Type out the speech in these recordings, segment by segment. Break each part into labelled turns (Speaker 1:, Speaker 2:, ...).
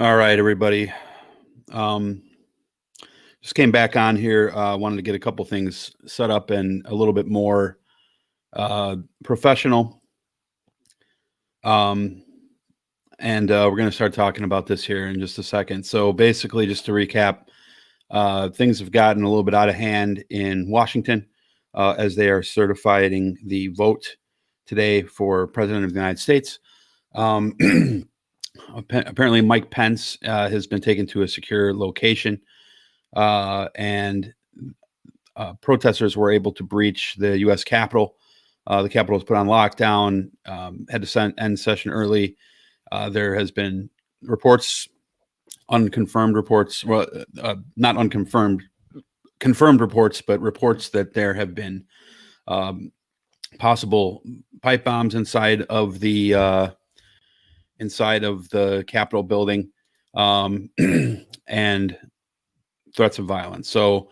Speaker 1: All right, everybody. Um, just came back on here. Wanted to get a couple things set up and a little bit more professional. Um, and we're going to start talking about this here in just a second. So basically, just to recap, things have gotten a little bit out of hand in Washington as they are certifying the vote today for President of the United States. Apparently, Mike Pence has been taken to a secure location, and protesters were able to breach the U.S. Capitol. The Capitol was put on lockdown, had to end session early. There has been reports, unconfirmed reports, well, not unconfirmed, confirmed reports, but reports that there have been possible pipe bombs inside of the Capitol building, and threats of violence. So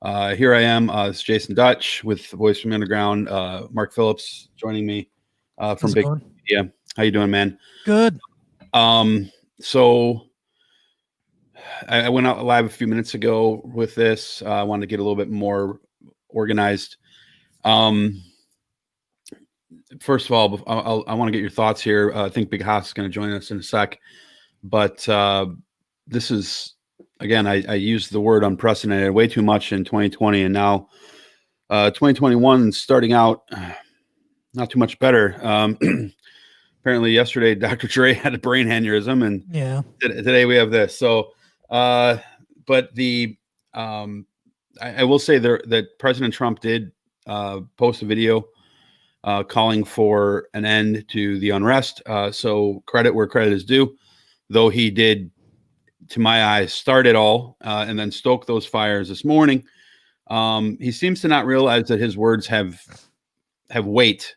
Speaker 1: here I am. It's Jason Dutch with Voice from Underground. Mark Phillips joining me from Big Media. How you doing, man?
Speaker 2: Good.
Speaker 1: So I went out live a few minutes ago with this. I wanted to get a little bit more organized. First of all, I want to get your thoughts here. I think Big Haas is going to join us in a sec, but this is, again, I used the word unprecedented way too much in 2020, and now 2021 starting out not too much better. Apparently yesterday, Dr. Dre had a brain aneurysm, and today we have this. So, but I will say that President Trump did post a video calling for an end to the unrest. So credit where credit is due, though he did, to my eyes, start it all and then stoke those fires this morning. He seems to not realize that his words have weight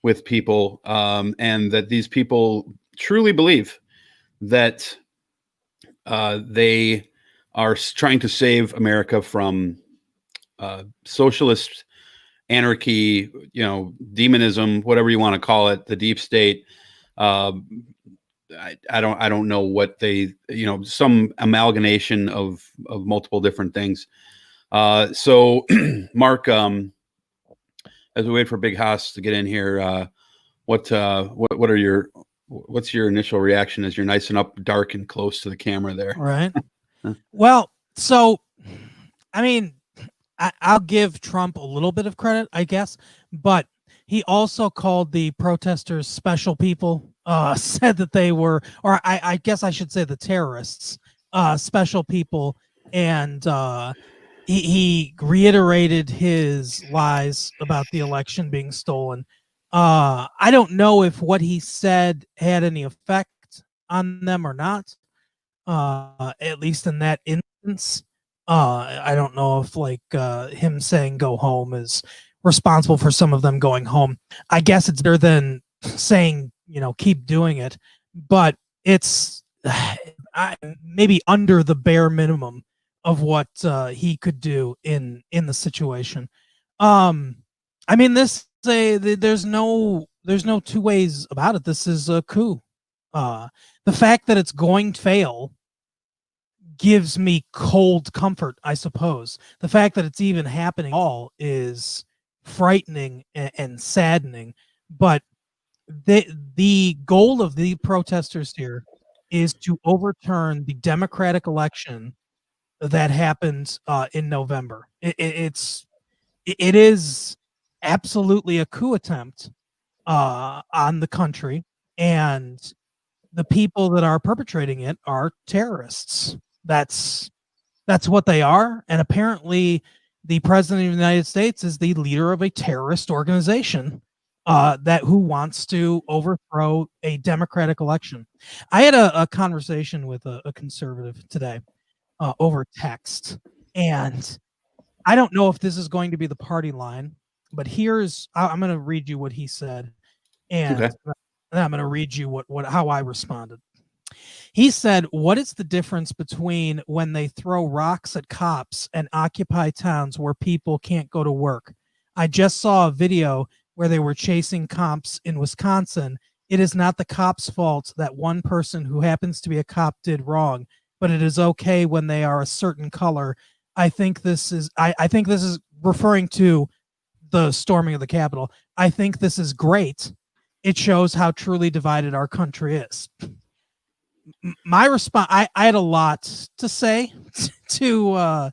Speaker 1: with people, and that these people truly believe that they are trying to save America from socialist anarchy, demonism, whatever you want to call it, the deep state. I don't know what they, some amalgamation of multiple different things. So Mark, as we wait for Big Haas to get in here, what's your initial reaction as you're nice and up dark and close to the camera there?
Speaker 2: Right. Well, so, I mean, I'll give Trump a little bit of credit, I guess, but he also called the protesters special people, said that they were, or I guess I should say the terrorists, special people, and he reiterated his lies about the election being stolen. I don't know if what he said had any effect on them or not, at least in that instance. I don't know if him saying go home is responsible for some of them going home. I guess it's better than saying, keep doing it, but it's maybe under the bare minimum of what he could do in the situation. I mean, there's no two ways about it. This is a coup. The fact that it's going to fail gives me cold comfort, I suppose. The fact that it's even happening at all is frightening and saddening. But the goal of the protesters here is to overturn the democratic election that happened in November. It is absolutely a coup attempt on the country, and the people that are perpetrating it are terrorists. That's what they are, and apparently the president of the United States is the leader of a terrorist organization who wants to overthrow a democratic election. I had a conversation with a conservative today over text, and I don't know if this is going to be the party line, but I'm going to read you what he said, and
Speaker 1: Okay.
Speaker 2: I'm going to read you how I responded. He said, "What is the difference between when they throw rocks at cops and occupy towns where people can't go to work? I just saw a video where they were chasing cops in Wisconsin, It is not the cop's fault that one person who happens to be a cop did wrong, but it is okay when they are a certain color. I think this is referring to the storming of the Capitol. I think this is great. It shows how truly divided our country is. My response, I had a lot to say to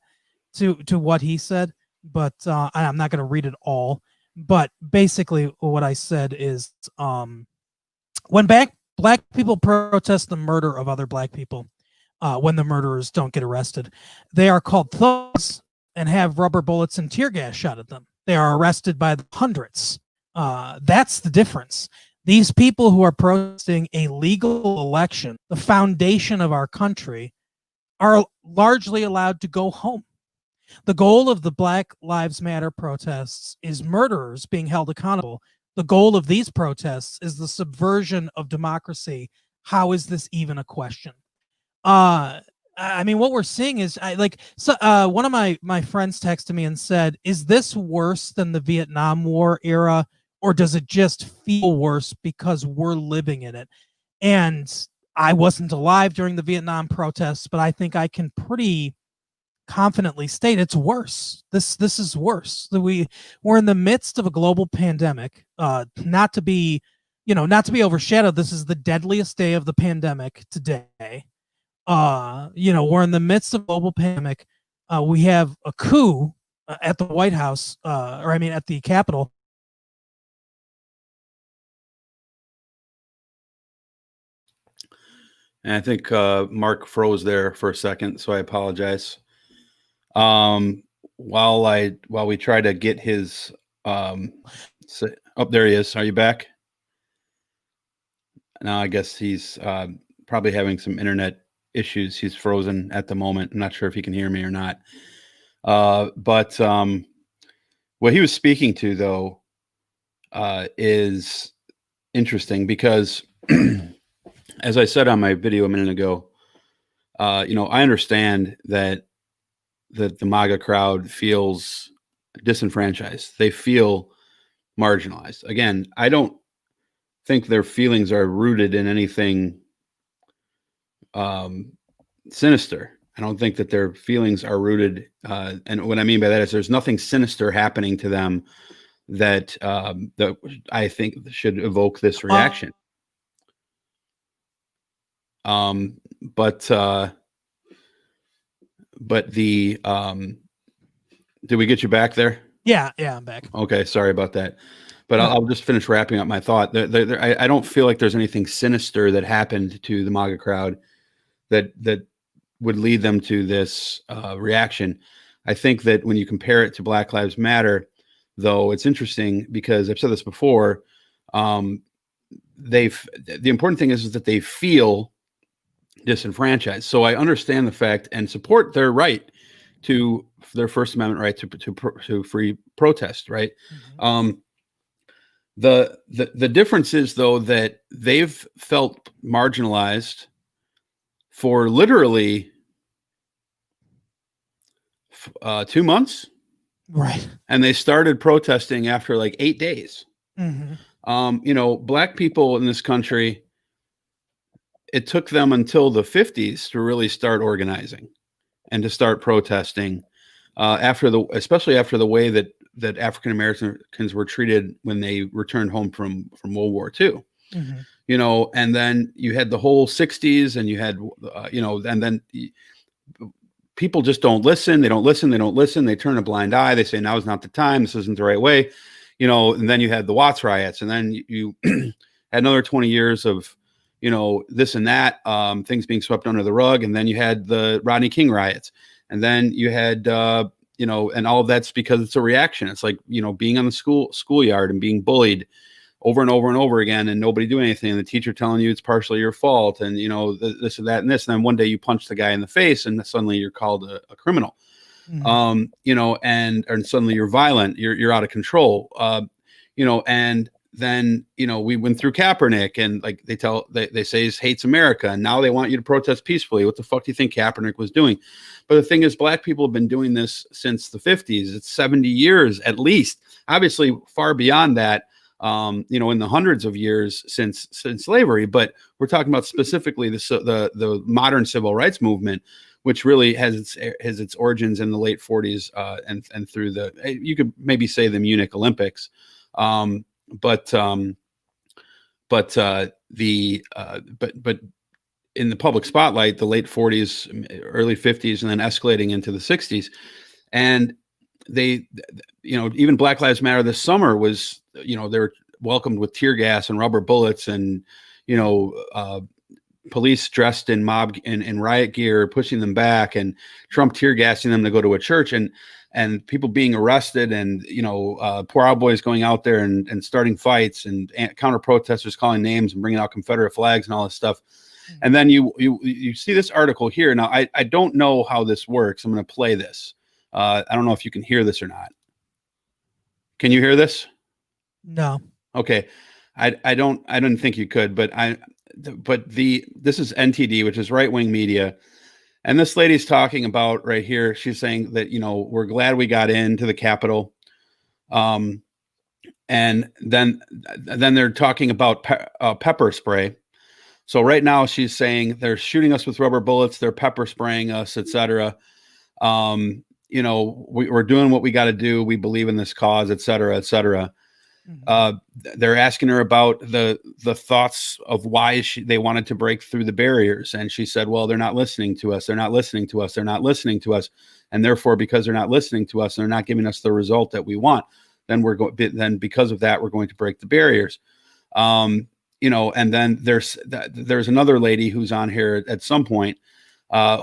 Speaker 2: what he said, but I'm not going to read it all. But basically, what I said is, when black people protest the murder of other black people, when the murderers don't get arrested, they are called thugs and have rubber bullets and tear gas shot at them. They are arrested by the hundreds. That's the difference. These people who are protesting a legal election, the foundation of our country, are largely allowed to go home. The goal of the Black Lives Matter protests is murderers being held accountable. The goal of these protests is the subversion of democracy. How is this even a question? I mean, what we're seeing is one of my friends texted me and said, is this worse than the Vietnam War era, or does it just feel worse because we're living in it? And I wasn't alive during the Vietnam protests, but I think I can pretty confidently state it's worse. This is worse. We're in the midst of a global pandemic. Not to be overshadowed, this is the deadliest day of the pandemic today. We're in the midst of a global pandemic. We have a coup at the White House, at the Capitol.
Speaker 1: And I think Mark froze there for a second, so I apologize. While we try to get his there he is. Are you back? Now I guess he's probably having some internet issues. He's frozen at the moment. I'm not sure if he can hear me or not. But what he was speaking to, though, is interesting because, as I said on my video a minute ago, I understand that the MAGA crowd feels disenfranchised. They feel marginalized. Again, I don't think their feelings are rooted in anything sinister. I don't think that their feelings are rooted, and what I mean by that is there's nothing sinister happening to them that I think should evoke this reaction. But the did we get you back there?
Speaker 2: Yeah, I'm back.
Speaker 1: Okay, sorry about that. But I'll just finish wrapping up my thought. I don't feel like there's anything sinister that happened to the MAGA crowd that would lead them to this reaction. I think that when you compare it to Black Lives Matter, though, it's interesting because I've said this before. The important thing is that they feel disenfranchised. So I understand the fact and support their right to their First Amendment right to free protest. Right. Mm-hmm. The difference is, though, that they've felt marginalized for literally 2 months.
Speaker 2: Right.
Speaker 1: And they started protesting after like 8 days.
Speaker 2: Mm-hmm.
Speaker 1: Black people in this country, it took them until the 50s to really start organizing and to start protesting, especially after the way that African Americans were treated when they returned home from World War II. Mm-hmm. And then you had the whole 60s, and you had, and then people just don't listen. They don't listen. They turn a blind eye. They say, now is not the time. This isn't the right way. And then you had the Watts riots, and then you had another 20 years of, this and that, things being swept under the rug. And then you had the Rodney King riots, and then you had, and all of that's because it's a reaction. It's like, being on the schoolyard and being bullied over and over and over again, and nobody doing anything, and the teacher telling you it's partially your fault, and this or that and this, and then one day you punch the guy in the face, and suddenly you're called a criminal. Mm-hmm. And suddenly you're violent, you're out of control. And then we went through Kaepernick, and like they say he hates America, and now they want you to protest peacefully. What the fuck do you think Kaepernick was doing? But the thing is, black people have been doing this since the 50s. It's 70 years at least, obviously far beyond that. in the hundreds of years since slavery. But we're talking about specifically the modern civil rights movement, which really has its origins in the late 40s and through you could maybe say the Munich Olympics, but in the public spotlight, the late 40s, early 50s, and then escalating into the 60s. And they, even Black Lives Matter this summer was, they're welcomed with tear gas and rubber bullets and, police dressed in in riot gear, pushing them back, and Trump tear gassing them to go to a church, and people being arrested, and Poor Proud Boys going out there and starting fights, and counter protesters calling names and bringing out Confederate flags and all this stuff. And then you see this article here. Now I don't know how this works. I'm going to play this. I don't know if you can hear this or not. Can you hear this?
Speaker 2: No.
Speaker 1: Okay. I didn't think you could, but this is NTD, which is right-wing media. And this lady's talking about right here. She's saying that, we're glad we got into the Capitol. And then they're talking about pepper spray. So right now she's saying they're shooting us with rubber bullets. They're pepper spraying us, etc. We're doing what we got to do. We believe in this cause, etc., etc. They're asking her about the thoughts of why they wanted to break through the barriers. And she said, well, they're not listening to us. They're not listening to us. They're not listening to us. And therefore, because they're not listening to us, they're not giving us the result that we want. Then because of that, we're going to break the barriers. And then there's another lady who's on here at some point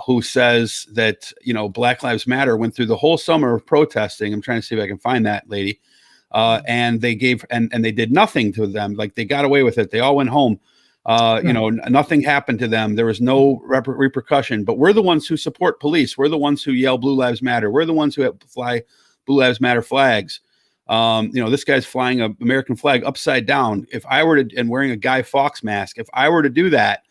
Speaker 1: who says that, Black Lives Matter went through the whole summer of protesting. I'm trying to see if I can find that lady. And they did nothing to them. Like, they got away with it. They all went home. Nothing happened to them. There was no repercussion, but we're the ones who support police. We're the ones who yell Blue Lives Matter. We're the ones who fly Blue Lives Matter flags. This guy's flying an American flag upside down. If I were to, and wearing a Guy Fawkes mask, if I were to do that,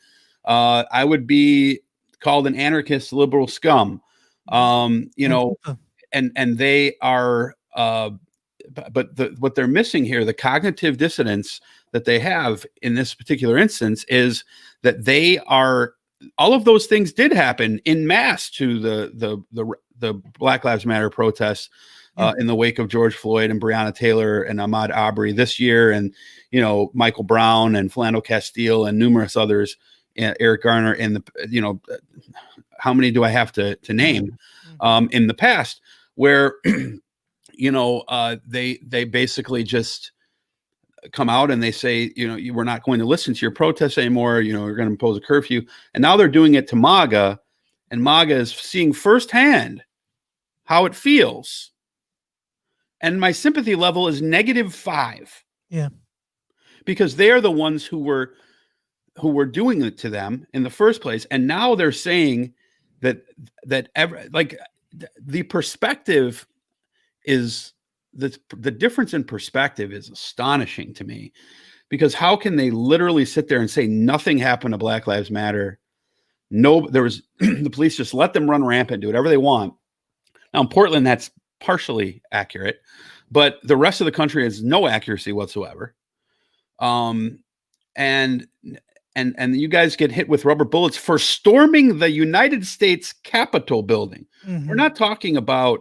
Speaker 1: I would be called an anarchist, liberal scum. And they are, what they're missing here, the cognitive dissonance that they have in this particular instance, is that all of those things did happen in mass to the Black Lives Matter protests. In the wake of George Floyd and Breonna Taylor and Ahmaud Arbery this year, and Michael Brown and Philando Castile and numerous others, Eric Garner, and how many do I have to name in the past, where they basically just come out and they say, we're not going to listen to your protests anymore. We're going to impose a curfew, and now they're doing it to MAGA, and MAGA is seeing firsthand how it feels. And my sympathy level is -5.
Speaker 2: Yeah.
Speaker 1: Because they are the ones who were doing it to them in the first place. And now they're saying that the perspective is the difference in perspective is astonishing to me, because how can they literally sit there and say nothing happened to Black Lives Matter? No, the police just let them run rampant, do whatever they want. Now in Portland, that's partially accurate, but the rest of the country has no accuracy whatsoever. And you guys get hit with rubber bullets for storming the United States Capitol building. We're not talking about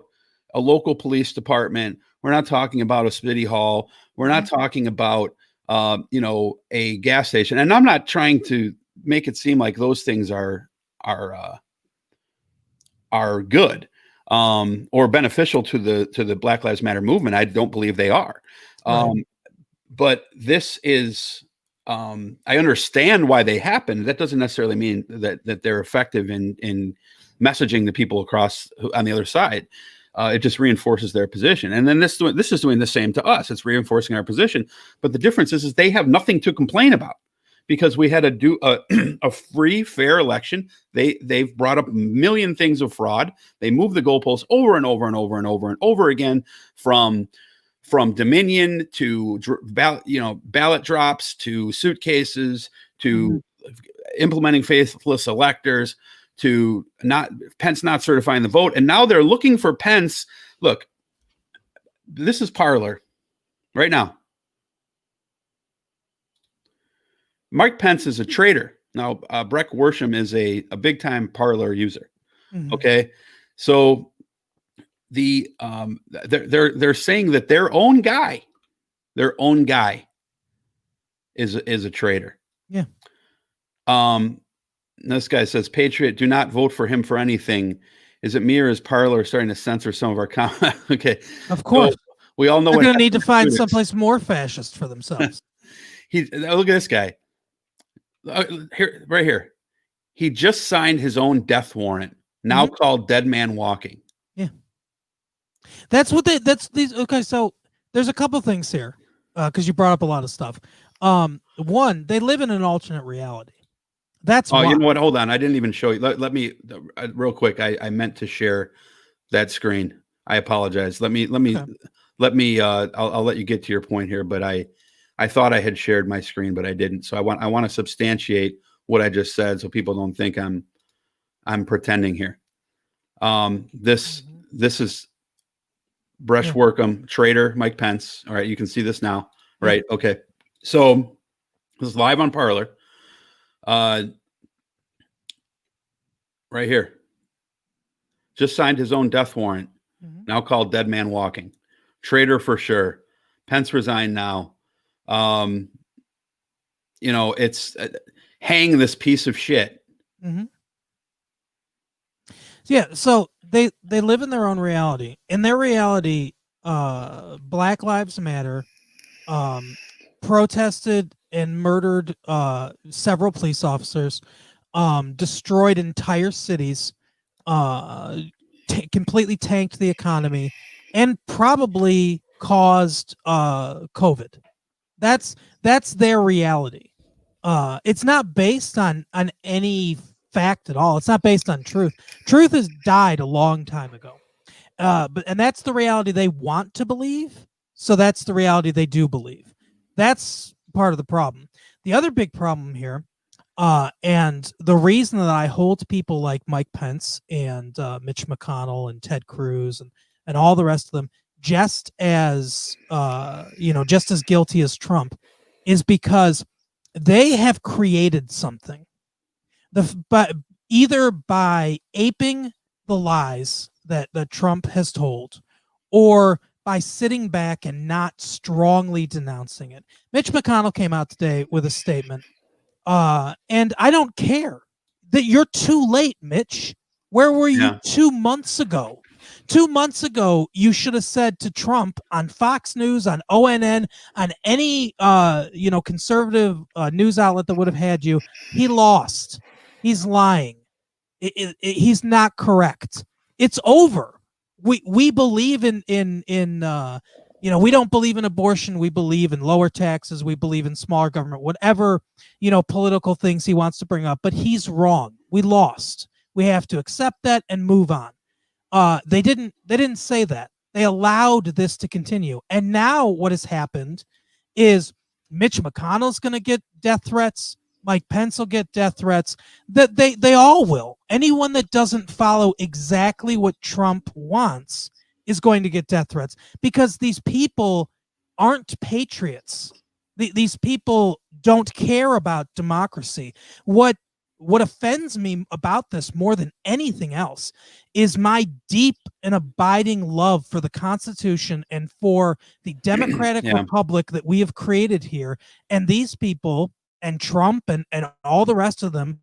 Speaker 1: a local police department. We're not talking about a city hall. We're not talking about a gas station. And I'm not trying to make it seem like those things are good. Or beneficial to the Black Lives Matter movement. I don't believe they are. Right. But this is, I understand why they happen. That doesn't necessarily mean that they're effective in messaging the people across on the other side. It just reinforces their position. And then this is doing the same to us. It's reinforcing our position. But the difference is they have nothing to complain about, because we had to do a free, fair election. They've brought up a million things of fraud. They moved the goalposts over and over and over and over and over again, from Dominion to ballot drops to suitcases to implementing faithless electors to Pence not certifying the vote. And now they're looking for Pence. Look, this is Parler right now. Mike Pence is a traitor. Now, Breck Worsham is a big time Parler user.
Speaker 2: Mhm.
Speaker 1: Okay, so they're saying that their own guy is a traitor.
Speaker 2: Yeah.
Speaker 1: This guy says, Patriot, do not vote for him for anything. Is it me or is Parler starting to censor some of our comments? Okay.
Speaker 2: Of course.
Speaker 1: So we all know
Speaker 2: They're
Speaker 1: what
Speaker 2: going to need to find
Speaker 1: students.
Speaker 2: someplace more fascist for themselves.
Speaker 1: Look at this guy. Here, right here. He just signed his own death warrant, now called Dead Man Walking.
Speaker 2: Yeah. That's these. Okay. So there's a couple things here. Cause you brought up a lot of stuff. One, they live in an alternate reality. That's why.
Speaker 1: You know what? Hold on. I didn't even show you. Let me real quick. I meant to share that screen. I apologize. Let me, I'll let you get to your point here, but I thought I had shared my screen, but I didn't. So I want to substantiate what I just said so people don't think I'm pretending here. This is Bresh Workham, traitor, Mike Pence. All right. You can see this now. Right. Okay. So this is live on Parler. Right here. Just signed his own death warrant, now called Dead Man Walking. Traitor for sure. Pence resign now. It's hang this piece of shit.
Speaker 2: Yeah, so they live in their own reality. In their reality, Black Lives Matter protested and murdered several police officers, destroyed entire cities, completely tanked the economy, and probably caused COVID. That's their reality. It's not based on any fact at all. It's not based on truth. Truth has died a long time ago. And that's the reality they want to believe. So that's the reality they do believe. That's part of the problem. The other big problem here, and the reason that I hold people like Mike Pence and Mitch McConnell and Ted Cruz and all the rest of them just as just as guilty as Trump, is because they have created something. But either by aping the lies that Trump has told, or by sitting back and not strongly denouncing it. Mitch McConnell came out today with a statement, and I don't care that you're too late, Mitch. Where were you 2 months ago? 2 months ago, you should have said to Trump on Fox News, on ONN, on any conservative news outlet that would have had you, he lost. He's lying. He's not correct. It's over. We believe in we don't believe in abortion. We believe in lower taxes. We believe in smaller government. Whatever political things he wants to bring up, but he's wrong. We lost. We have to accept that and move on. They didn't say that. They allowed this to continue. And now what has happened is Mitch McConnell's going to get death threats. Mike Pence will get death threats. That they all will. Anyone that doesn't follow exactly what Trump wants is going to get death threats, because these people aren't patriots. These people don't care about democracy. What offends me about this more than anything else is my deep and abiding love for the Constitution and for the democratic republic that we have created here. And these people and Trump and all the rest of them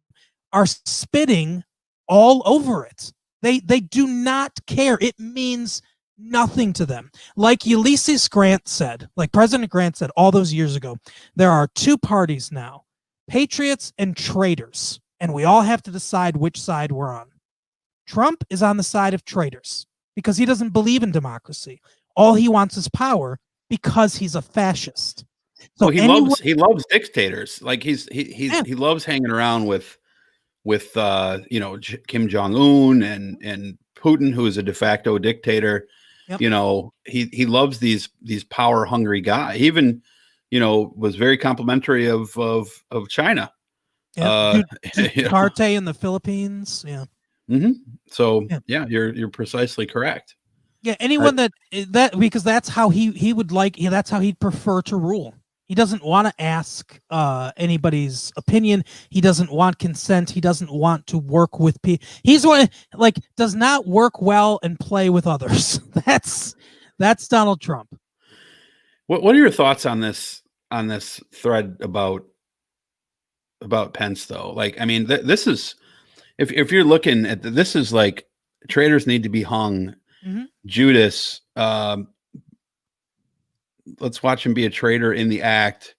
Speaker 2: are spitting all over it. They do not care. It means nothing to them. Like Ulysses Grant said, like President Grant said all those years ago, there are two parties now, patriots and traitors. And we all have to decide which side we're on. Trump is on the side of traitors because he doesn't believe in democracy. All he wants is power because he's a fascist.
Speaker 1: So he loves dictators. Like he loves hanging around with Kim Jong-un and Putin, who is a de facto dictator.
Speaker 2: Yep.
Speaker 1: He loves these power hungry guys. He even was very complimentary of China.
Speaker 2: Carte in the Philippines. Yeah.
Speaker 1: Mm-hmm. So you're precisely correct.
Speaker 2: Yeah. Anyone that because that's how he would like. That's how he'd prefer to rule. He doesn't want to ask anybody's opinion. He doesn't want consent. He doesn't want to work with people. He's one like does not work well and play with others. That's Donald Trump.
Speaker 1: What are your thoughts on this thread about Pence though? Like, I mean, this is if you're looking at this is like traitors need to be hung.
Speaker 2: Mm-hmm.
Speaker 1: Judas, let's watch him be a traitor in the act.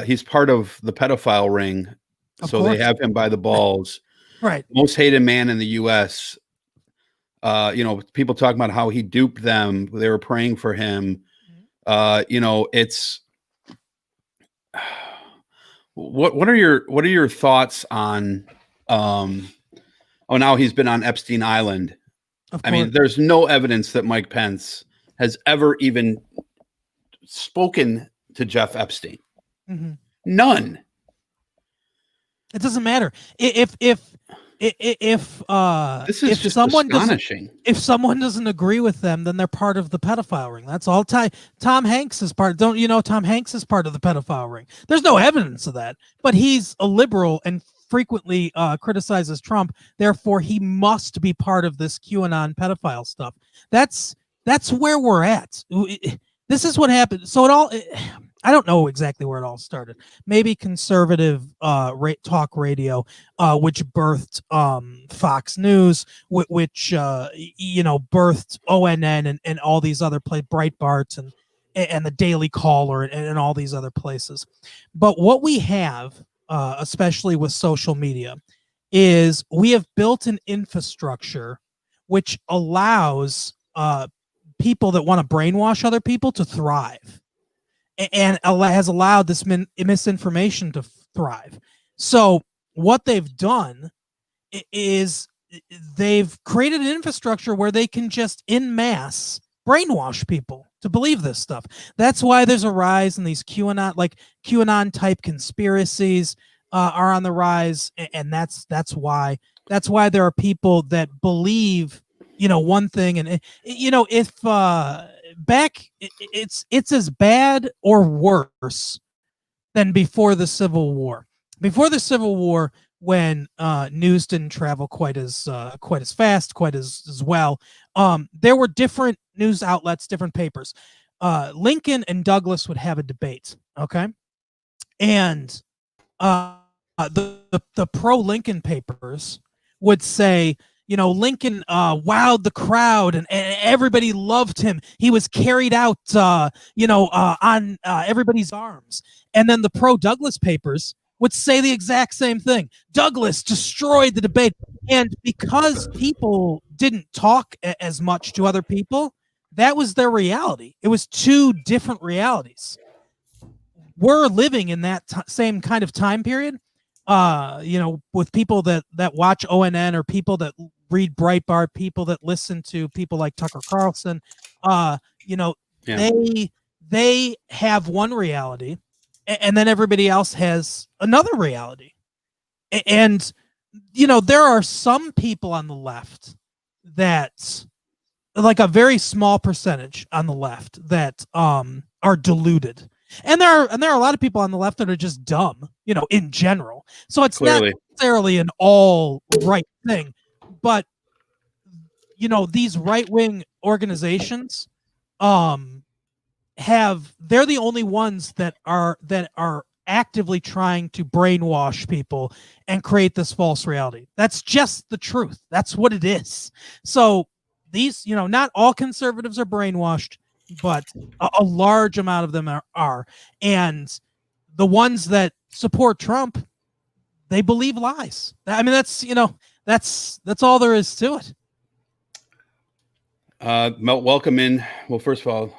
Speaker 1: He's part of the pedophile ring, so they have him by the balls.
Speaker 2: Right.
Speaker 1: Most hated man in the U.S. You know, people talking about how he duped them. They were praying for him. You know, it's what are your thoughts on? Oh, now he's been on Epstein Island. I mean, there's no evidence that Mike Pence has ever even spoken to Jeff Epstein.
Speaker 2: Mm-hmm.
Speaker 1: None.
Speaker 2: It doesn't matter if
Speaker 1: this is just astonishing.
Speaker 2: If someone doesn't agree with them, then they're part of the pedophile ring. That's all. Tom Hanks is part. Don't you know Tom Hanks is part of the pedophile ring? There's no evidence of that, but he's a liberal and frequently criticizes Trump. Therefore, he must be part of this QAnon pedophile stuff. That's where we're at. This is what happened. So I don't know exactly where it all started. Maybe conservative talk radio, which birthed Fox News, which birthed ONN and all these other Breitbart and the Daily Caller and all these other places. But what we have, especially with social media, is we have built an infrastructure which allows people that want to brainwash other people to thrive, and has allowed this misinformation to thrive. So what they've done is they've created an infrastructure where they can just en masse brainwash people to believe this stuff. That's why there's a rise in these QAnon type conspiracies are on the rise, and that's why there are people that believe one thing, and if back it's as bad or worse than before the Civil War. Before the Civil War, when news didn't travel quite as fast, quite as well, there were different news outlets, different papers. Lincoln and Douglas would have a debate, okay, and the pro-Lincoln papers would say, Lincoln wowed the crowd and everybody loved him. He was carried out, on everybody's arms. And then the pro-Douglas papers would say the exact same thing. Douglas destroyed the debate. And because people didn't talk as much to other people, that was their reality. It was two different realities. We're living in that same kind of time period, with people that watch ONN or people that read Breitbart, people that listen to people like Tucker Carlson. They have one reality, and then everybody else has another reality. And there are some people on the left that, like a very small percentage on the left, that are deluded. And there are a lot of people on the left that are just dumb, in general. So it's not necessarily an all right thing, but these right-wing organizations they're the only ones that are actively trying to brainwash people and create this false reality. That's just the truth. That's what it is. So these, not all conservatives are brainwashed, but a large amount of them are. And the ones that support Trump, they believe lies. I mean, that's all there is to it.
Speaker 1: Welcome in. Well, first of all,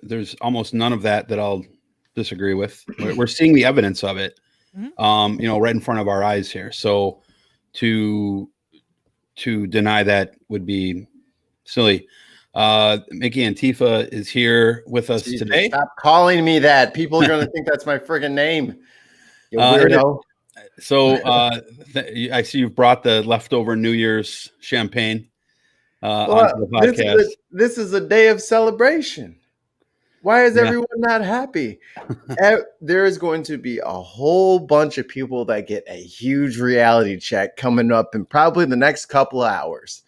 Speaker 1: there's almost none of that I'll disagree with. We're seeing the evidence of it, right in front of our eyes here. So to deny that would be silly. Mickey Antifa is here with us today.
Speaker 3: Stop calling me that. People are going to think that's my friggin' name. You weirdo.
Speaker 1: So I see you've brought the leftover New Year's champagne onto the podcast.
Speaker 3: This is a day of celebration. Why is
Speaker 1: Yeah.
Speaker 3: everyone not happy? There is going to be a whole bunch of people that get a huge reality check coming up in probably the next couple of hours.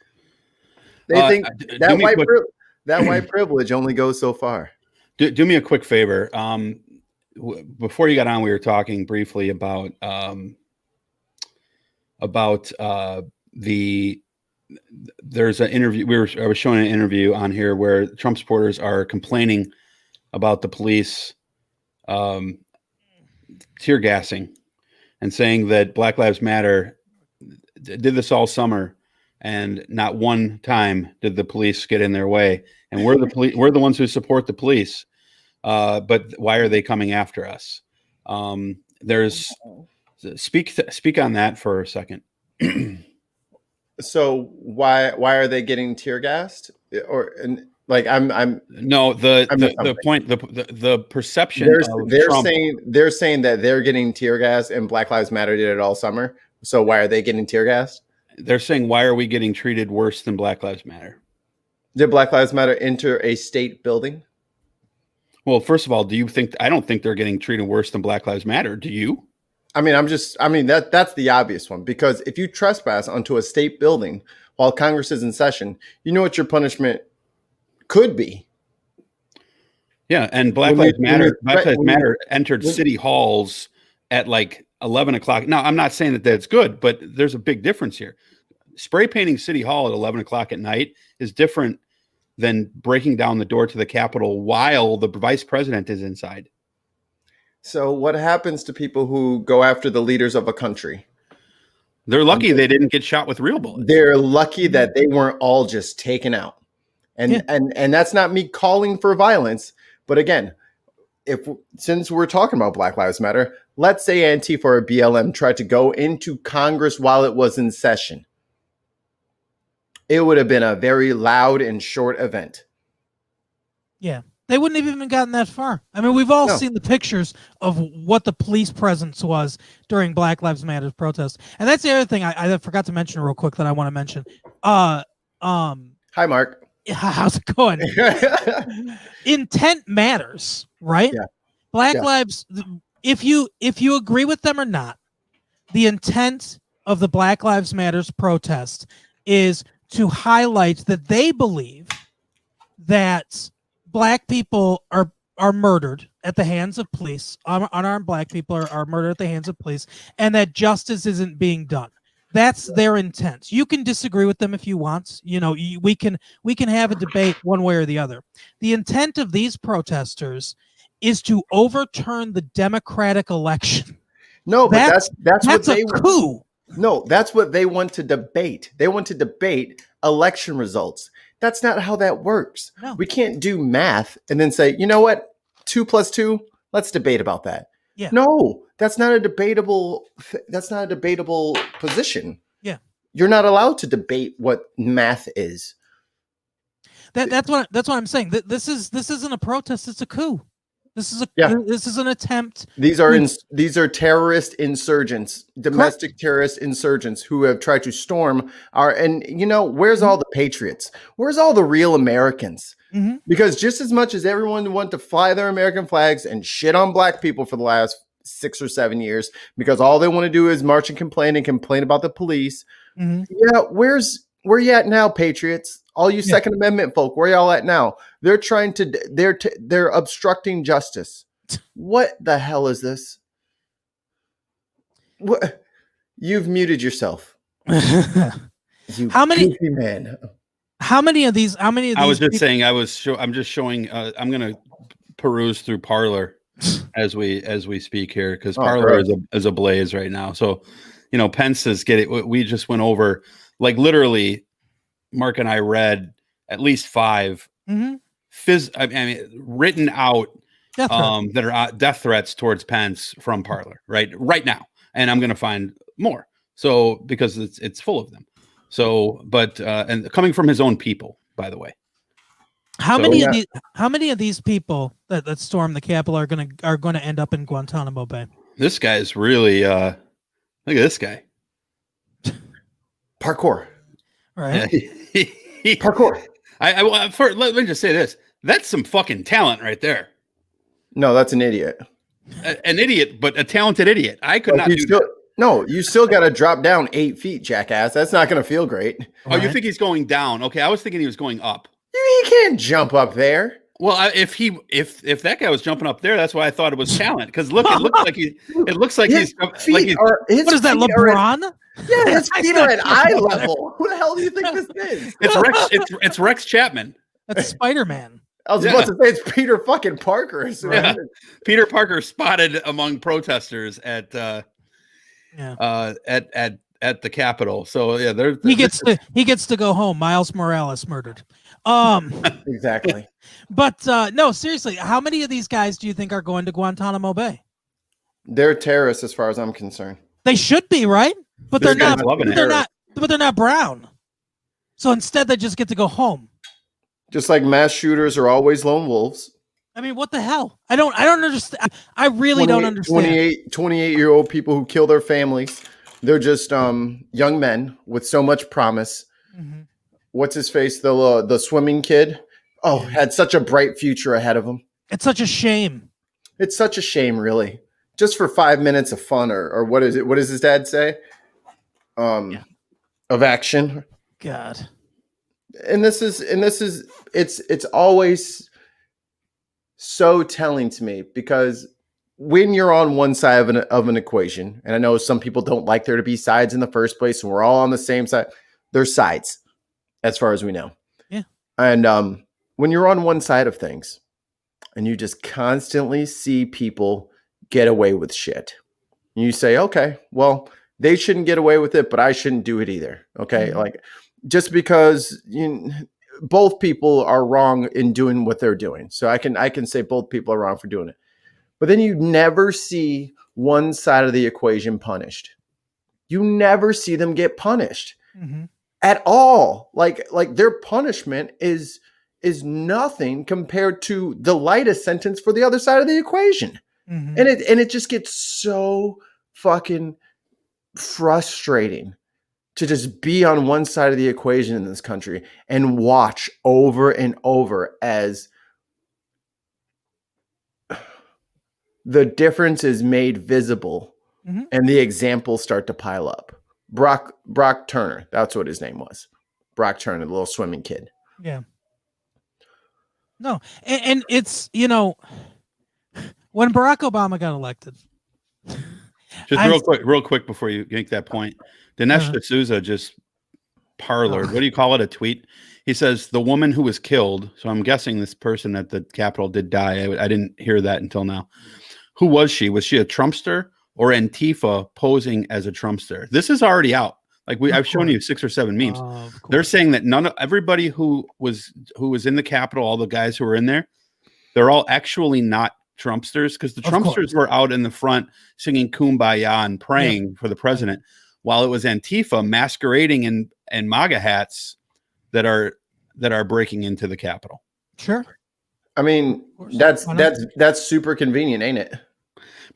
Speaker 3: They think
Speaker 1: Do
Speaker 3: that
Speaker 1: me a quick,
Speaker 3: that white privilege only goes so far.
Speaker 1: do me a quick favor. Before you got on, we were talking briefly about there's an interview. I was showing an interview on here where Trump supporters are complaining about the police tear gassing and saying that Black Lives Matter did this all summer, and not one time did the police get in their way. And we're the ones who support the police. But why are they coming after us? Speak on that for a second.
Speaker 3: So why are they getting tear gassed? Or like I'm
Speaker 1: No, the point, the perception of Trump.
Speaker 3: they're saying that they're getting tear gas and Black Lives Matter did it all summer. So why are they getting tear gassed?
Speaker 1: They're saying, why are we getting treated worse than Black Lives Matter?
Speaker 3: Did Black Lives Matter enter a state building?
Speaker 1: Well, first of all, I don't think they're getting treated worse than Black Lives Matter. Do you?
Speaker 3: I mean, that's the obvious one, because if you trespass onto a state building while Congress is in session, you know what your punishment could be.
Speaker 1: Yeah, and Black Lives Matter entered city halls at like 11 o'clock. Now, I'm not saying that that's good, but there's a big difference here. Spray painting City Hall at 11 o'clock at night is different than breaking down the door to the Capitol while the vice president is inside.
Speaker 3: So what happens to people who go after the leaders of a country?
Speaker 1: They're lucky they didn't get shot with real bullets.
Speaker 3: They're lucky that they weren't all just taken out. And that's not me calling for violence. But again, since we're talking about Black Lives Matter, let's say Antifa or BLM tried to go into Congress while it was in session. It would have been a very loud and short event.
Speaker 2: Yeah. They wouldn't have even gotten that far. I mean, we've all seen the pictures of what the police presence was during Black Lives Matter protests. And that's the other thing I forgot to mention real quick that I want to mention.
Speaker 3: Hi, Mark.
Speaker 2: How's it going? Intent matters, right?
Speaker 3: Yeah.
Speaker 2: Black Lives, if you agree with them or not, the intent of the Black Lives Matters protest is to highlight that they believe that Black people are murdered at the hands of police. Unarmed Black people are murdered at the hands of police, and that justice isn't being done. That's their intent. You can disagree with them if you want. You know, we can have a debate one way or the other. The intent of these protesters is to overturn the democratic election.
Speaker 3: No, but that's what
Speaker 2: a coup.
Speaker 3: No, that's what they want to debate. They want to debate election results. That's not how that works.
Speaker 2: No.
Speaker 3: We can't do math and then say, you know what, 2 + 2, let's debate about that.
Speaker 2: Yeah.
Speaker 3: No, that's not a debatable position.
Speaker 2: Yeah.
Speaker 3: You're not allowed to debate what math is.
Speaker 2: That's what I'm saying. This isn't a protest, it's a coup. This is an attempt.
Speaker 3: These are terrorist insurgents, domestic terrorist insurgents who have tried to storm where's all the patriots? Where's all the real Americans?
Speaker 2: Mm-hmm.
Speaker 3: Because just as much as everyone want to fly their American flags and shit on Black people for the last 6 or 7 years, because all they want to do is march and complain about the police.
Speaker 2: Mm-hmm.
Speaker 3: Yeah, where you at now, patriots? All you Second Amendment folk, where y'all at now? They're trying to they're obstructing justice. What the hell is this? What? You've muted yourself.
Speaker 2: How many
Speaker 3: man?
Speaker 2: How many of these?
Speaker 1: I was just saying. I'm just showing. I'm gonna peruse through Parler as we speak here, because Parler is ablaze right now. So, Pence is getting. We just went over, like, literally. Mark and I read at least 5 written out that are death threats towards Pence from Parler right now, and I'm going to find more. So because it's full of them. So, but and coming from his own people, by the way. How
Speaker 2: many of these people that stormed the Capitol are going to end up in Guantanamo Bay? This
Speaker 1: guy's really look at this guy.
Speaker 3: Parkour.
Speaker 2: Right.
Speaker 3: Parkour.
Speaker 1: Let me just say this. That's some fucking talent right there.
Speaker 3: No, that's an idiot.
Speaker 1: An idiot, but a talented idiot. I could not do that.
Speaker 3: No, you still got to drop down 8 feet, jackass. That's not going to feel great.
Speaker 1: Oh, you think he's going down? Okay, I was thinking he was going up.
Speaker 3: You can't jump up there.
Speaker 1: Well, if that guy was jumping up there, that's why I thought it was talent. Because look, it looks like he's
Speaker 2: what is that, LeBron?
Speaker 3: Yeah, his feet are at eye level. Who the hell do you think this is?
Speaker 1: It's Rex Chapman.
Speaker 2: That's Spider-Man.
Speaker 3: I was about to say it's Peter fucking Parker.
Speaker 1: Yeah. Peter Parker spotted among protesters at the Capitol. So yeah, he
Speaker 2: gets to go home. Miles Morales murdered.
Speaker 3: Exactly.
Speaker 2: But no, seriously, how many of these guys do you think are going to Guantanamo Bay?
Speaker 3: They're terrorists, as far as I'm concerned.
Speaker 2: They should be, right? But they're not. But they're not brown. So instead, they just get to go home.
Speaker 3: Just like mass shooters are always lone wolves.
Speaker 2: I mean, what the hell? I don't understand. I really don't understand.
Speaker 3: 28-year-old people who kill their families. They're just young men with so much promise. Mm-hmm. What's his face? The swimming kid. Oh, had such a bright future ahead of him.
Speaker 2: It's such a shame.
Speaker 3: It's such a shame, really. Just for 5 minutes of fun, or what is it? What does his dad say? Of action.
Speaker 2: God.
Speaker 3: And this is it's always so telling to me, because when you're on one side of an equation, and I know some people don't like there to be sides in the first place, and we're all on the same side. There's sides, as far as we know.
Speaker 2: Yeah.
Speaker 3: And when you're on one side of things, and you just constantly see people get away with shit, and you say, okay, well, they shouldn't get away with it, but I shouldn't do it either. Okay, mm-hmm. Like, just because both people are wrong in doing what they're doing. So I can say both people are wrong for doing it. But then you never see one side of the equation punished. You never see them get punished at all. Like their punishment is nothing compared to the lightest sentence for the other side of the equation. Mm-hmm. And it just gets so fucking frustrating to just be on one side of the equation in this country and watch over and over as the difference is made visible and the examples start to pile up. Brock Turner, that's what his name was. Brock Turner, the little swimming kid.
Speaker 2: Yeah. No, and it's, when Barack Obama got elected.
Speaker 1: Just real quick before you make that point. Dinesh D'Souza just parlored. What do you call it? A tweet. He says the woman who was killed. So I'm guessing this person at the Capitol did die. I didn't hear that until now. Who was she? Was she a Trumpster or Antifa posing as a Trumpster? This is already out. Like I've shown you 6 or 7 memes. They're saying that everybody who was in the Capitol, all the guys who were in there, they're all actually not Trumpsters, because the Trumpsters were out in the front singing Kumbaya and praying for the president, while it was Antifa masquerading in MAGA hats that are breaking into the Capitol.
Speaker 2: Sure.
Speaker 3: I mean, that's super convenient, ain't it?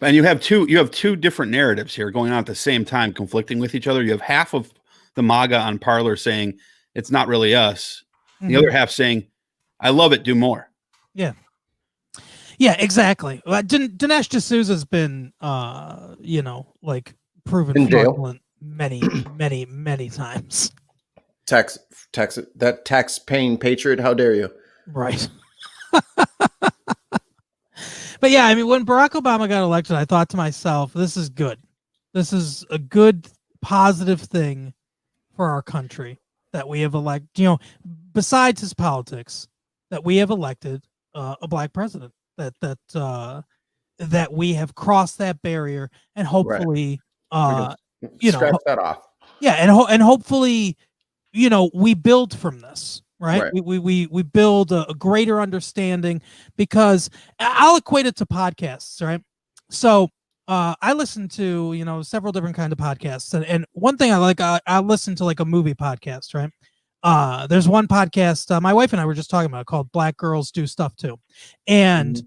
Speaker 1: And you have two different narratives here going on at the same time, conflicting with each other. You have half of the MAGA on Parler saying it's not really us. The other half saying, I love it, do more.
Speaker 2: Yeah. Yeah, exactly. Dinesh D'Souza's been, proven fraudulent many, many, many times. Tax
Speaker 3: paying patriot. How dare you?
Speaker 2: Right. But yeah, I mean, when Barack Obama got elected, I thought to myself, this is good. This is a good, positive thing for our country that we have elected, besides his politics, that we have elected a black president, that we have crossed that barrier, and hopefully,
Speaker 3: scratch that off.
Speaker 2: Yeah. And hopefully, we build from this. Right. We build a greater understanding, because I'll equate it to podcasts. Right. So I listen to, several different kind of podcasts. And one thing I like, I listen to like a movie podcast. Right. There's one podcast my wife and I were just talking about called Black Girls Do Stuff Too. And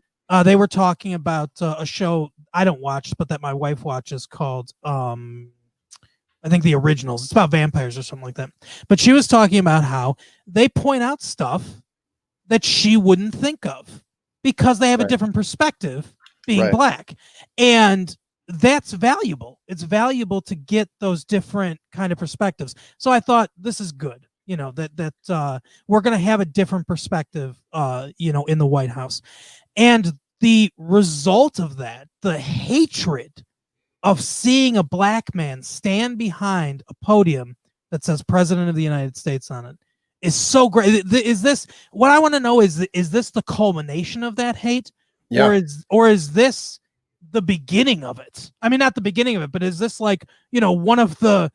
Speaker 2: they were talking about a show I don't watch, but that my wife watches called I think The Originals. It's about vampires or something like that. But she was talking about how they point out stuff that she wouldn't think of because they have a
Speaker 3: Right.
Speaker 2: different perspective being
Speaker 3: Right.
Speaker 2: black. And that's valuable. It's valuable to get those different kind of perspectives. So I thought this is good, that we're going to have a different perspective, in the White House. And the result of that, the hatred of seeing a black man stand behind a podium that says President of the United States on it is so great. Is this what I want to know? Is this the culmination of that hate,
Speaker 3: Yeah.
Speaker 2: or is this the beginning of it? I mean, not the beginning of it, but is this like one of the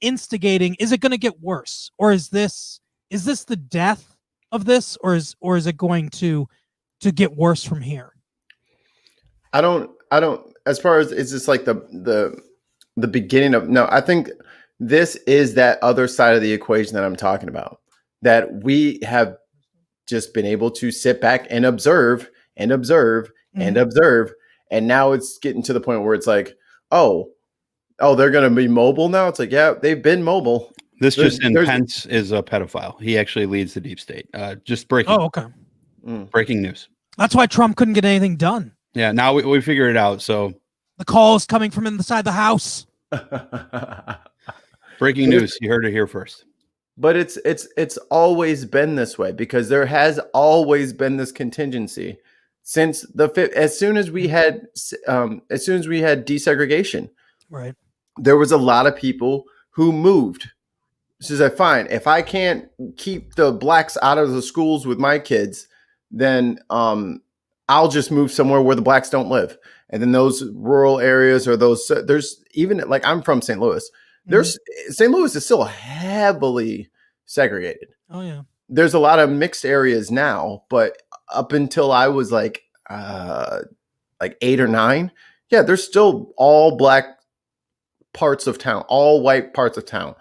Speaker 2: instigating? Is it going to get worse, or is this the death of this, or is it going to get worse from here?
Speaker 3: I don't as far as is this like the beginning of, no, I think this is that other side of the equation that I'm talking about, that we have just been able to sit back and observe and observe and observe. And now it's getting to the point where it's like, oh, they're going to be mobile now. It's like, yeah, they've been mobile.
Speaker 1: This PENCE is a pedophile. He actually leads the deep state. Just breaking.
Speaker 2: Oh, okay.
Speaker 1: Breaking news.
Speaker 2: That's why Trump couldn't get anything done.
Speaker 1: Yeah, now we figured it out. So
Speaker 2: the call is coming from inside the house.
Speaker 1: Breaking news. You heard it here first.
Speaker 3: But it's always been this way, because there has always been this contingency since as soon as we had desegregation.
Speaker 2: Right.
Speaker 3: There was a lot of people who moved. She said, fine, if I can't keep the blacks out of the schools with my kids, then I'll just move somewhere where the blacks don't live. And then those rural areas, or there's even, like, I'm from St. Louis. St. Louis is still heavily segregated.
Speaker 2: Oh yeah.
Speaker 3: There's a lot of mixed areas now, but up until I was like 8 or 9, yeah, there's still all black parts of town, all white parts of town.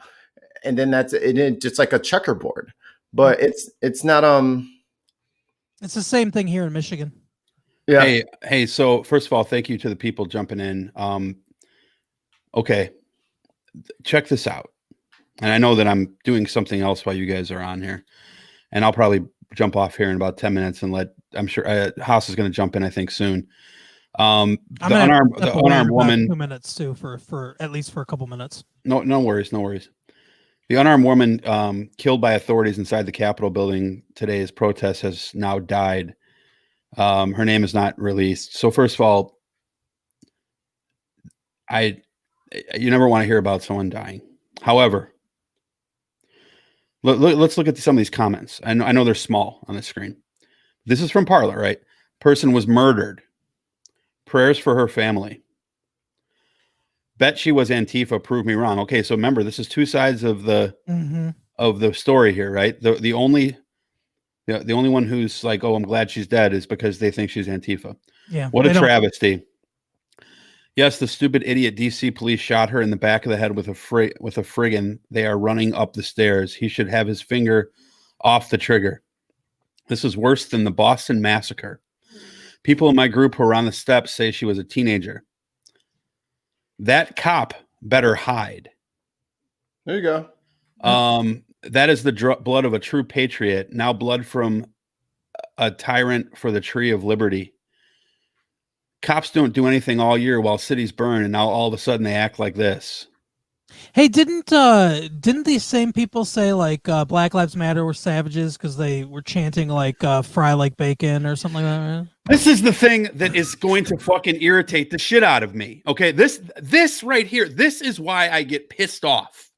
Speaker 3: And then it's just like a checkerboard. But it's not
Speaker 2: it's the same thing here in Michigan.
Speaker 3: Yeah.
Speaker 1: Hey, so first of all, thank you to the people jumping in. Okay. Check this out. And I know that I'm doing something else while you guys are on here, and I'll probably jump off here in about 10 minutes and I'm sure Haas is going to jump in, I think, soon. The unarmed woman,
Speaker 2: 2 minutes too, for at least for a couple minutes.
Speaker 1: No worries. The unarmed woman killed by authorities inside the Capitol building today's protest has now died. Her name is not released. So first of all, you never want to hear about someone dying. However, let's look at some of these comments. I know they're small on the screen. This is from Parler, right? Person was murdered. Prayers for her family. Bet she was Antifa. Prove me wrong. Okay, so remember, this is two sides of the story here, right? The only one who's like, oh, I'm glad she's dead, is because they think she's Antifa.
Speaker 2: Yeah.
Speaker 1: What a travesty. Yes, the stupid idiot DC police shot her in the back of the head with a friggin'. They are running up the stairs. He should have his finger off the trigger. This is worse than the Boston Massacre. People in my group who are on the steps say she was a teenager. That cop better hide.
Speaker 3: There you go.
Speaker 1: That is the blood of a true patriot. Now blood from a tyrant for the tree of liberty. Cops don't do anything all year while cities burn, and now all of a sudden they act like this.
Speaker 2: Hey, didn't these same people say like Black Lives Matter were savages because they were chanting like fry like bacon or something like that? Right?
Speaker 1: This is the thing that is going to fucking irritate the shit out of me. Okay, this right here, this is why I get pissed off.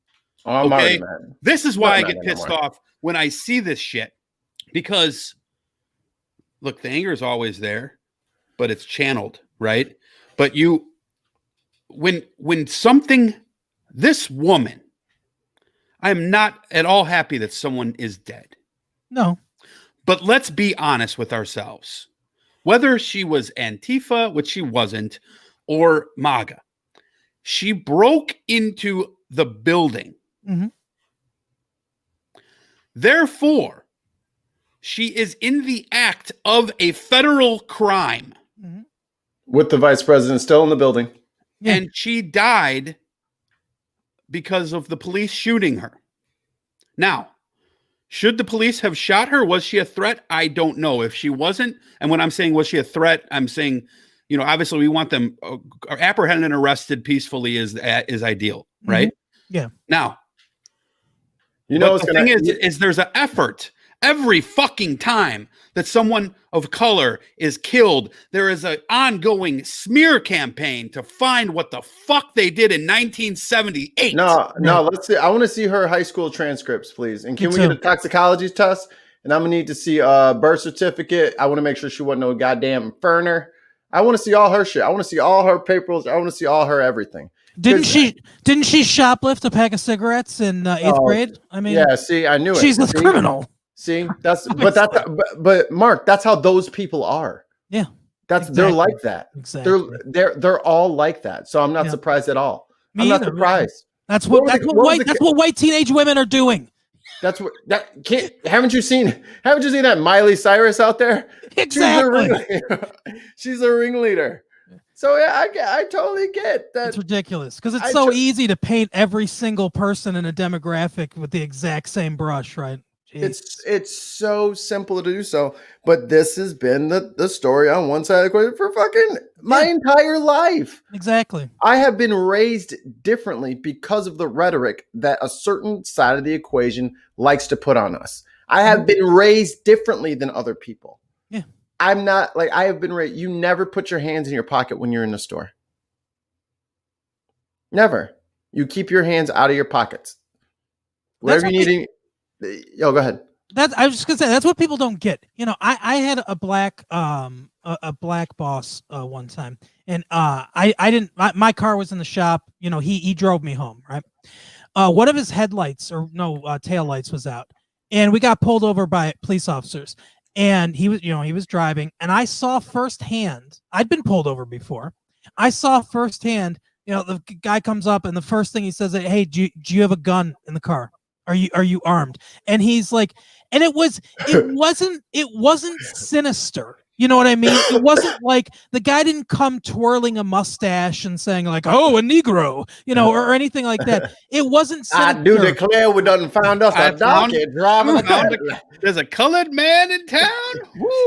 Speaker 3: Oh,
Speaker 1: okay, this is why I get pissed off when I see this shit, because look, the anger is always there, but it's channeled, right? But when something, this woman, I am not at all happy that someone is dead.
Speaker 2: No.
Speaker 1: But let's be honest with ourselves. Whether she was Antifa, which she wasn't, or MAGA, she broke into the building.
Speaker 2: Mm-hmm.
Speaker 1: Therefore, she is in the act of a federal crime.
Speaker 2: Mm-hmm.
Speaker 3: With the vice president still in the building.
Speaker 2: Yeah.
Speaker 1: And she died because of the police shooting her. Now, Should the police have shot her? Was she a threat? I don't know. If she wasn't, and when I'm saying was she a threat, I'm saying, obviously we want them apprehended and arrested peacefully is ideal, right?
Speaker 2: Yeah.
Speaker 1: Now,
Speaker 3: the
Speaker 1: thing is there's an effort every fucking time that someone of color is killed. There is an ongoing smear campaign to find what the fuck they did in 1978.
Speaker 3: No, let's see. I want to see her high school transcripts, please. And can we get a toxicology test? And I'm gonna need to see a birth certificate. I want to make sure she wasn't no goddamn Ferner. I want to see all her shit. I want to see all her papers. I want to see all her everything.
Speaker 2: Didn't she shoplift a pack of cigarettes in 8th grade? I mean,
Speaker 3: yeah. See, I knew it.
Speaker 2: She's a criminal.
Speaker 3: See, but Mark, that's how those people are.
Speaker 2: Yeah,
Speaker 3: they're like that.
Speaker 2: Exactly.
Speaker 3: They're all like that. So I'm not surprised at all. I'm not surprised.
Speaker 2: That's what white teenage women are doing.
Speaker 3: Haven't you seen that Miley Cyrus out there?
Speaker 2: Exactly.
Speaker 3: She's a ringleader. So yeah, I totally get that.
Speaker 2: It's ridiculous because it's so easy to paint every single person in a demographic with the exact same brush, right? Jeez.
Speaker 3: It's so simple to do so, but this has been the story on one side of the equation for fucking my entire life.
Speaker 2: Exactly.
Speaker 3: I have been raised differently because of the rhetoric that a certain side of the equation likes to put on us. I have been raised differently than other people.
Speaker 2: Yeah.
Speaker 3: I'm not like I have been raised. You never put your hands in your pocket when you're in the store. Never. You keep your hands out of your pockets. Whatever you need. Yo, go ahead.
Speaker 2: I was just gonna say that's what people don't get. I had a black boss one time, and I didn't. My car was in the shop. He drove me home. Right. One of his headlights tail lights was out, and we got pulled over by police officers. And he was driving, and I saw firsthand. I'd been pulled over before. I saw firsthand. The guy comes up, and the first thing he says, "Hey, do you have a gun in the car? Are you armed?" And he's like, and it wasn't sinister. You know what I mean? It wasn't like the guy didn't come twirling a mustache and saying like, "Oh, a Negro," or anything like that. It wasn't sinister.
Speaker 3: I do declare we done found us a donkey driving
Speaker 1: There's a colored man in town.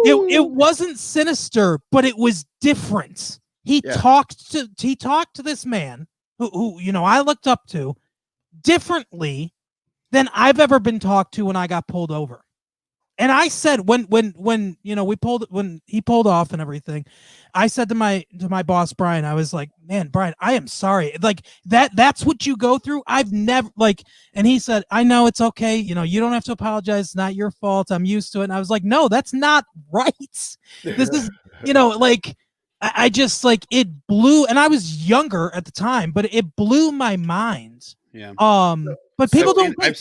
Speaker 2: It wasn't sinister, but it was different. He talked to this man who I looked up to differently than I've ever been talked to when I got pulled over. And I said when he pulled off and everything, I said to my boss Brian, I was like, "Man, Brian, I am sorry. Like that's what you go through. I've never and he said, "I know, it's okay. You don't have to apologize. It's not your fault. I'm used to it." And I was like, "No, that's not right. This is, I just it blew, and I was younger at the time, but it blew my mind."
Speaker 3: Yeah.
Speaker 2: But people don't get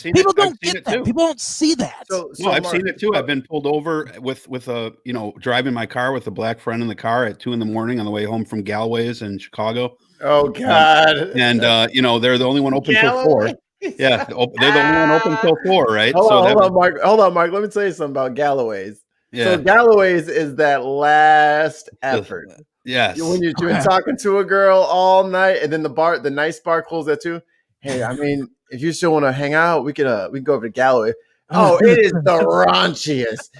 Speaker 2: that. People don't see that.
Speaker 1: So I've seen it too. I've been pulled over with a driving my car with a black friend in the car at 2 a.m. on the way home from Galway's in Chicago.
Speaker 3: Oh God!
Speaker 1: And they're the only one open till 4. Yeah, they're the only one open till 4, right?
Speaker 3: Hold on, Mark. Let me tell you something about Galloway's.
Speaker 1: Yeah.
Speaker 3: So Galloway's is that last effort.
Speaker 1: Yes.
Speaker 3: When you've been talking to a girl all night, and then the nice bar closes at 2. Hey, I mean, if you still want to hang out, we can go over to Galloway. Oh, it is the raunchiest,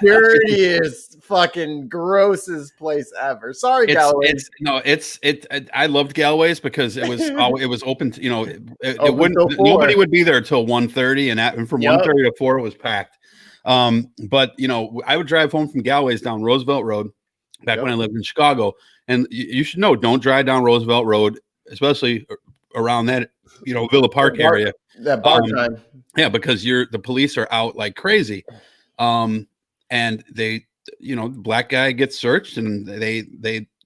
Speaker 3: dirtiest, fucking grossest place ever. Sorry, Galloway.
Speaker 1: I loved Galloway's because it was open. Nobody would be there till 1:30, and from 1:30 to 4 it was packed. But I would drive home from Galloway's down Roosevelt Road back when I lived in Chicago, and you should know, don't drive down Roosevelt Road, especially around that Villa Park area.
Speaker 3: That bar time.
Speaker 1: Yeah, because the police are out like crazy. And they, black guy gets searched, and they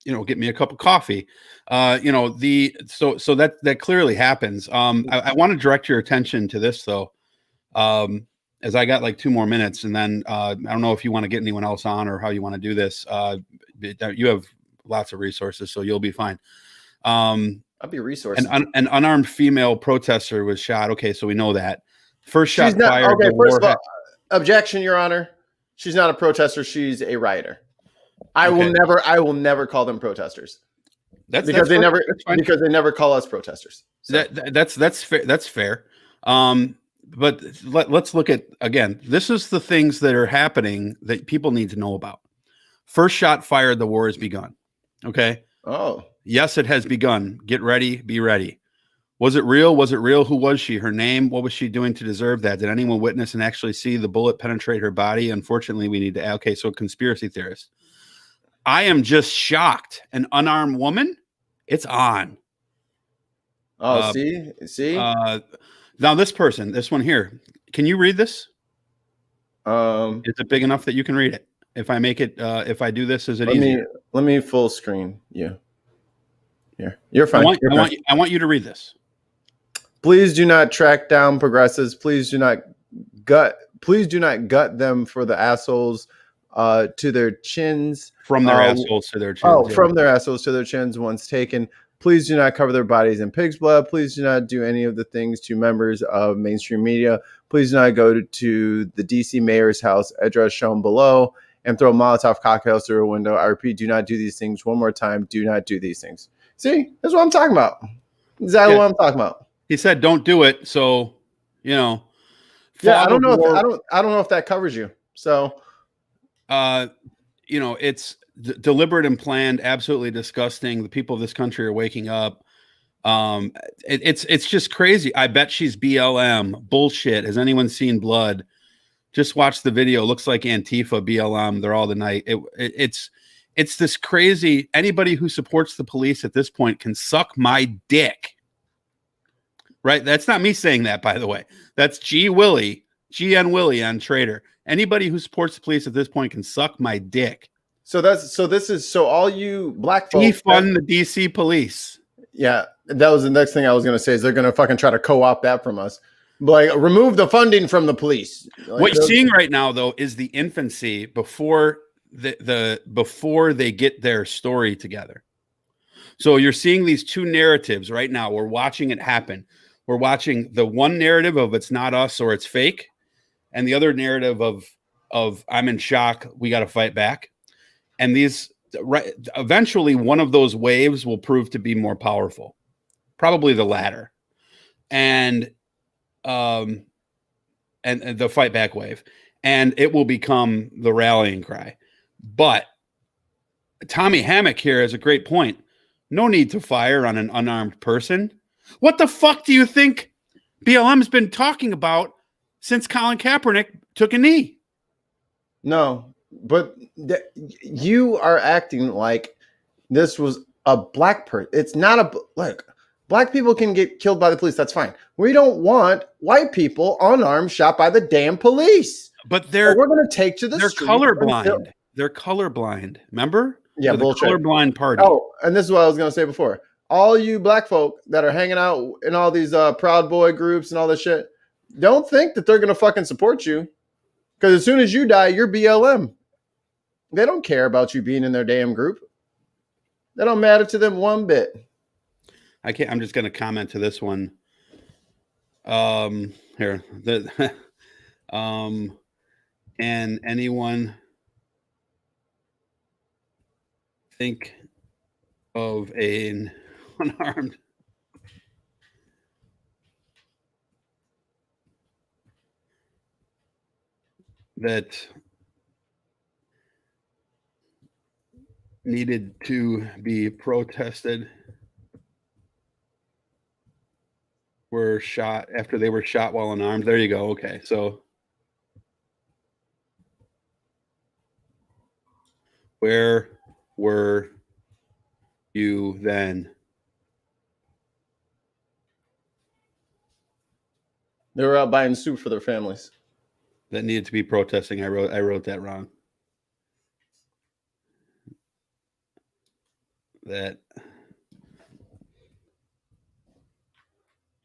Speaker 1: get me a cup of coffee. So that clearly happens. I want to direct your attention to this though. As I got like 2 more minutes, and then I don't know if you want to get anyone else on or how you want to do this. You have lots of resources, so you'll be fine.
Speaker 3: I'll be resourced.
Speaker 1: An unarmed female protester was shot. Okay, so we know that. First shot fired.
Speaker 3: Okay, first of all, objection, Your Honor. She's not a protester. She's a rioter. I will never call them protesters. Because they never call us protesters. So.
Speaker 1: That's fair. That's fair. but let's look at, again, this is the things that are happening that people need to know about. First shot fired, the war has begun. Okay.
Speaker 3: Oh,
Speaker 1: Yes, it has begun. Get ready, be ready. Was it real? Was it real? Who was she? Her name? What was she doing to deserve that? Did anyone witness and actually see the bullet penetrate her body? Unfortunately, we need to, okay, so conspiracy theorist. I am just shocked. An unarmed woman? It's on.
Speaker 3: oh, see.
Speaker 1: Now this person, this one here, can you read this? Is it big enough that you can read it? If I make it, if I do this, is it easier?
Speaker 3: Let me full screen you. Here, you're fine.
Speaker 1: I want you to read this.
Speaker 3: Please do not track down progressives. Please do not gut them for the assholes to their chins.
Speaker 1: From their assholes to their chins.
Speaker 3: Oh, from their assholes to their chins once taken. Please do not cover their bodies in pig's blood. Please do not do any of the things to members of mainstream media. Please do not go to the DC mayor's house, address shown below, and throw Molotov cocktails through a window. I repeat, do not do these things. One more time, do not do these things. See, that's what I'm talking about. Exactly what I'm talking about.
Speaker 1: He said, "Don't do it." So, you know,
Speaker 3: yeah, I don't know. I don't know if that covers you. So,
Speaker 1: you know, it's deliberate and planned, absolutely disgusting. The people of this country are waking up. It's just crazy. I bet she's BLM. Bullshit. Has anyone seen blood? Just watch the video. Looks like Antifa, BLM. They're all the night. It's this crazy. Anybody who supports the police at this point can suck my dick. Right? That's not me saying that, by the way. That's GN Willie on Trader. Anybody who supports the police at this point can suck my dick.
Speaker 3: So all you black folks
Speaker 1: defund the DC police.
Speaker 3: Yeah, that was the next thing I was going to say. Is they're going to fucking try to co-opt that from us, like remove the funding from the police. Like,
Speaker 1: what you're seeing right now, though, is the infancy before before they get their story together. So you're seeing these two narratives right now. We're watching it happen. We're watching the one narrative of it's not us or it's fake, and the other narrative of I'm in shock. We got to fight back. And these eventually one of those waves will prove to be more powerful, probably the latter, and the fight back wave, and it will become the rallying cry. But Tommy Hammock here has a great point. No need to fire on an unarmed person. What the fuck do you think BLM's been talking about since Colin Kaepernick took a knee?
Speaker 3: No, but you are acting like this was a black person. It's not a look. Black people can get killed by the police. That's fine. We don't want white people unarmed shot by the damn police.
Speaker 1: But
Speaker 3: we're going to take to the street.
Speaker 1: They're colorblind. They're colorblind. Remember?
Speaker 3: Yeah,
Speaker 1: they're
Speaker 3: bullshit.
Speaker 1: The colorblind party.
Speaker 3: Oh, and this is what I was going to say before. All you black folk that are hanging out in all these Proud Boy groups and all this shit, don't think that they're going to fucking support you. Because as soon as you die, you're BLM. They don't care about you being in their damn group. That don't matter to them one bit.
Speaker 1: I'm just going to comment to this one. Here. And anyone think of an unarmed that needed to be protested were shot after they were shot while unarmed? There you go. Okay, so where were you then?
Speaker 3: They were out buying soup for their families.
Speaker 1: That needed to be protesting. I wrote that wrong. That.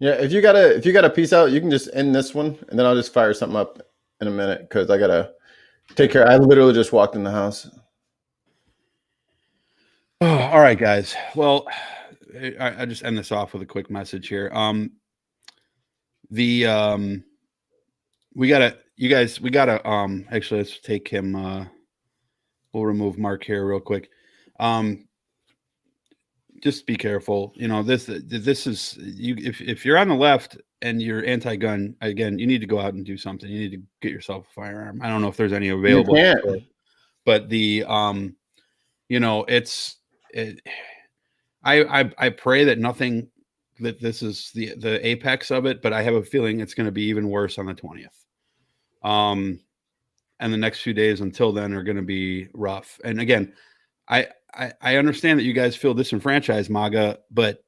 Speaker 3: Yeah, if you gotta peace out, you can just end this one, and then I'll just fire something up in a minute because I gotta take care. I literally just walked in the house.
Speaker 1: Oh, all right, guys. Well, I just end this off with a quick message here. We gotta actually let's take him. We'll remove Mark here real quick. Just be careful. You know, this is you. If you're on the left, and you're anti-gun, again, you need to go out and do something. You need to get yourself a firearm. I don't know if there's any available, but the I pray that this is the apex of it, but I have a feeling it's going to be even worse on the 20th. And the next few days until then are going to be rough. And again, I understand that you guys feel disenfranchised, MAGA, but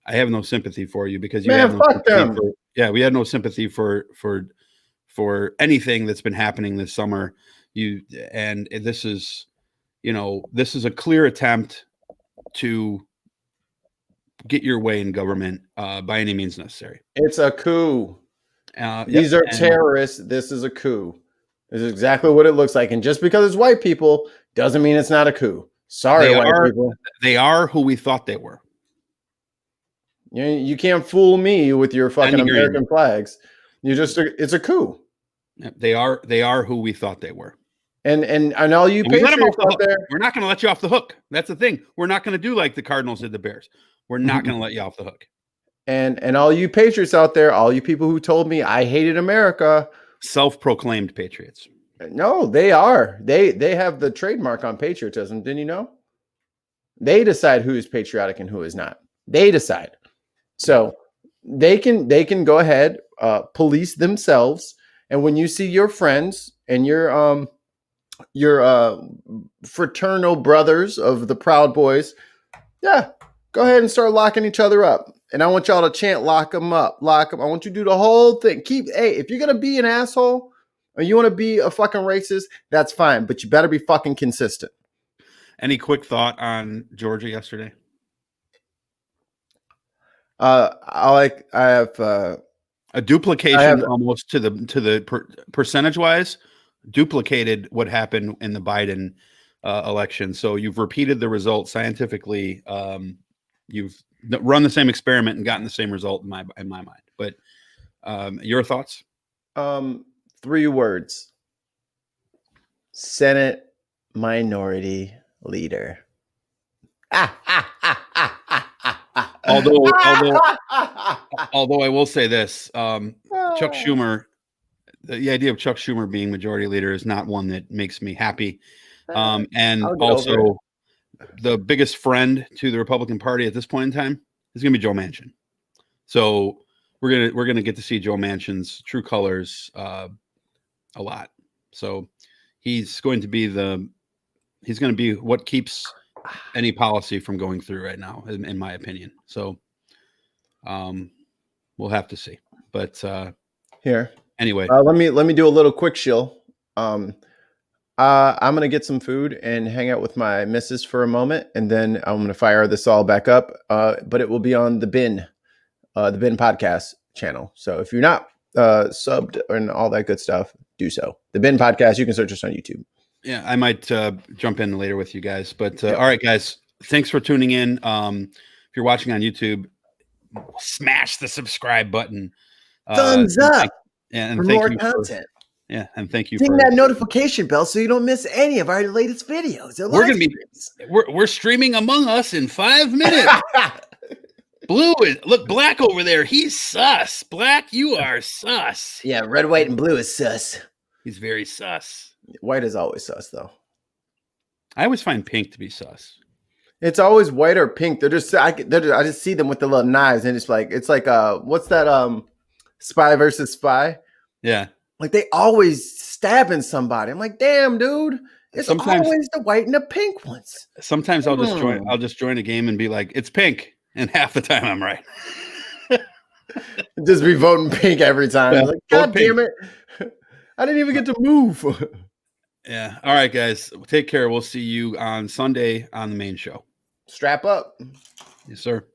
Speaker 1: I have no sympathy for you because we had no sympathy for anything that's been happening this summer. This is a clear attempt to get your way in government by any means necessary.
Speaker 3: It's a coup. These are terrorists. This is a coup. This is exactly what it looks like. And just because it's white people doesn't mean it's not a coup. Sorry, white people.
Speaker 1: They are who we thought they were.
Speaker 3: You can't fool me with your fucking American flags. It's a coup.
Speaker 1: They are who we thought they were.
Speaker 3: And all you patriots out there,
Speaker 1: we're not going to let you off the hook. That's the thing. We're not going to do like the Cardinals did the Bears. We're not going to let you off the hook.
Speaker 3: And all you patriots out there, all you people who told me I hated America,
Speaker 1: self-proclaimed patriots.
Speaker 3: No, they are. They have the trademark on patriotism. Didn't you know? They decide who is patriotic and who is not. They decide. So they can go ahead, police themselves. And when you see your friends and your fraternal brothers of the Proud Boys, yeah, go ahead and start locking each other up. And I want y'all to chant, lock them up, lock them. I want you to do the whole thing. If you're going to be an asshole or you want to be a fucking racist, that's fine. But you better be fucking consistent.
Speaker 1: Any quick thought on Georgia yesterday?
Speaker 3: I have
Speaker 1: a duplication almost to the percentage wise, duplicated what happened in the Biden election. So you've repeated the result scientifically. You've run the same experiment and gotten the same result in my mind. But your thoughts?
Speaker 3: 3 words: Senate Minority Leader.
Speaker 1: Although I will say this, Chuck Schumer, the idea of Chuck Schumer being majority leader is not one that makes me happy. And also the biggest friend to the Republican Party at this point in time is going to be Joe Manchin. So we're going to get to see Joe Manchin's true colors a lot. So he's going to be what keeps any policy from going through right now, in my opinion. So we'll have to see. But
Speaker 3: here,
Speaker 1: anyway,
Speaker 3: let me do a little quick shill. I'm gonna get some food and hang out with my missus for a moment, and then I'm gonna fire this all back up. But it will be on the bin podcast channel. So if you're not subbed and all that good stuff, do so. The Bin Podcast. You can search us on YouTube.
Speaker 1: Yeah, I might jump in later with you guys. But all right, guys, thanks for tuning in. If you're watching on YouTube, smash the subscribe button.
Speaker 3: Thumbs up
Speaker 1: and
Speaker 3: for more content.
Speaker 1: And thank you
Speaker 3: Ding that notification bell so you don't miss any of our latest videos.
Speaker 1: We're streaming Among Us in 5 minutes. Look, Black over there. He's sus. Black, you are sus.
Speaker 3: Yeah, red, white, and blue is sus.
Speaker 1: He's very sus.
Speaker 3: White is always sus, though.
Speaker 1: I always find pink to be sus.
Speaker 3: It's always white or pink. I just see them with the little knives, and it's like what's that? Spy versus Spy.
Speaker 1: Yeah,
Speaker 3: like they always stabbing somebody. I'm like, damn, dude. It's always the white and the pink ones.
Speaker 1: Sometimes I'll just join a game and be like, it's pink, and half the time I'm right.
Speaker 3: Just be voting pink every time.
Speaker 1: Yeah,
Speaker 3: like, God damn it. I didn't even get to move.
Speaker 1: Yeah. All right, guys. Take care. We'll see you on Sunday on the main show.
Speaker 3: Strap up.
Speaker 1: Yes, sir.